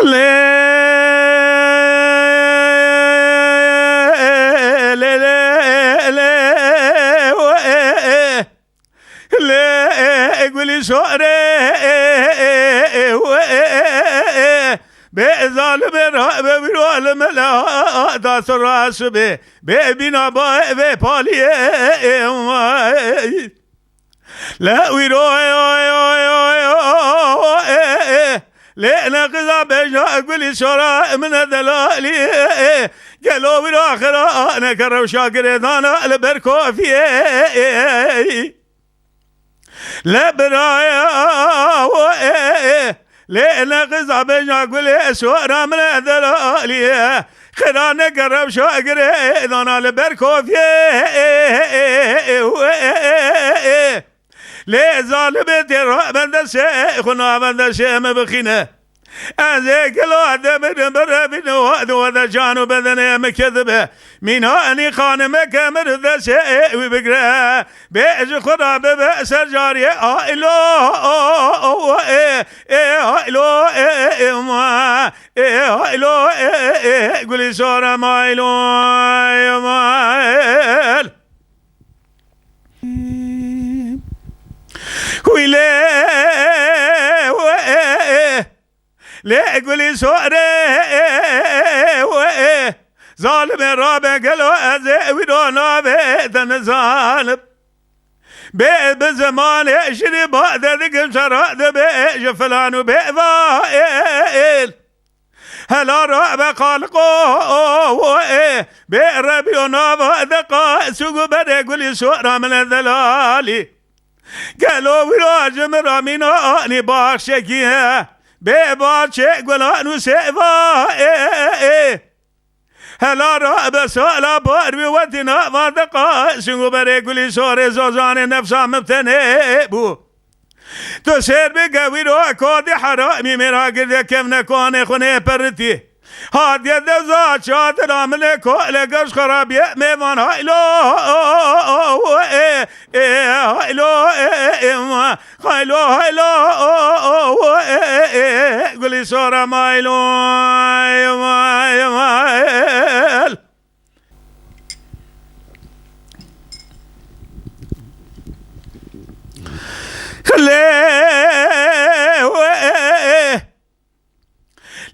لا قولي شعري بظالم رهب بالعالم لا داس الراس ببنا بالي لا ويرو لا نقضى بجا قولي شعرا من الدلالي قالوا بالاخره انا كرم شاكر انا البركو فيه لا برايا لا نقضى بجا قولي شعرا من الدلالي خلاني كرم شاكر انا البركو فيه لا ظالمتي رحمة شيخنا من شيم بخينه أذيك الوعد من مرابين وهذا جانو بدنا مكذبه من هاني خانمك مرد شيء وبقرا بيج خراب بأس جارية إلو إلو ما إلو قولي صورة ما إلو ما ويلي لا قولي سوري ظالم الرابع قالوا أزي ودونا بيتن ظالم بزمان يشري بعد ذيك شراد بيج فلان وبيضايل هلا رابع خالقو بيربيونا بعد قاسو بدي قولي سورة من الذلالي قالوا وراج مرامينا أني باشكيها بباشك ولا نسيبا هلا راب سالا باربي ودنا وادقا سنگو بري قولي سوري زوزان نفسا مبتنبو تو سير بقوي رو كودي حرامي مرا قد كيف نكون خوني برتي هاد يد زاد شاد رامل كل قش خراب يمن هايلو هايلو هايلو هايلو قولي صورة مايلو مايل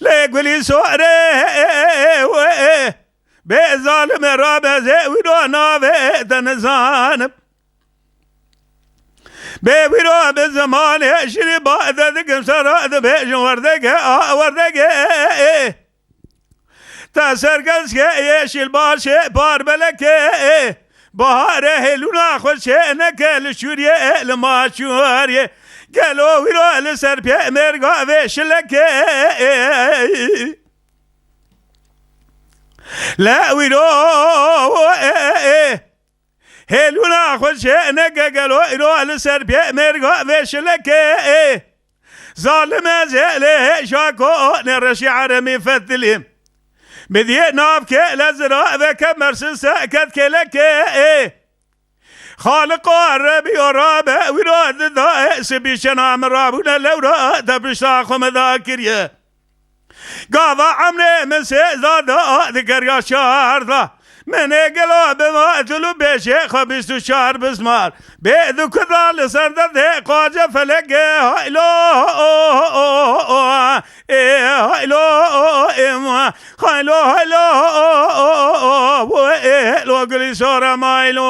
لا قولي سوري بظالم رابع زي ودونا بيتن زانب بيرو بالزمان يشري بعد ذيك سراد بيج وردك تاسر قلسك يشيل باشي بار بلك بهار هلونا خوشينك لشوريه لما شوريه قالوا ويرو لسر بيه مرقا فيشلك لا ويرو هلونا خوشينك قالوا ويرو لسر بيه مرقا فيشلك ظالم زيله شاكو نرشي عرمي فتلهم بدي نافك لزراء ذاك مرسل ساكت كلك خالق الربي ورابع وراد ذا سبيشنا مرابنا لو راد بشاخم ذاكريه قاضى عمري من سيزاد ذكر يا شهر ذا من قلوا بما تلو بشيخ بيستو شهر بسمار بيذو كذا لسرد ذي قاجة فلق هايلو هايلو هايلو هايلو وقلي صورة مايلو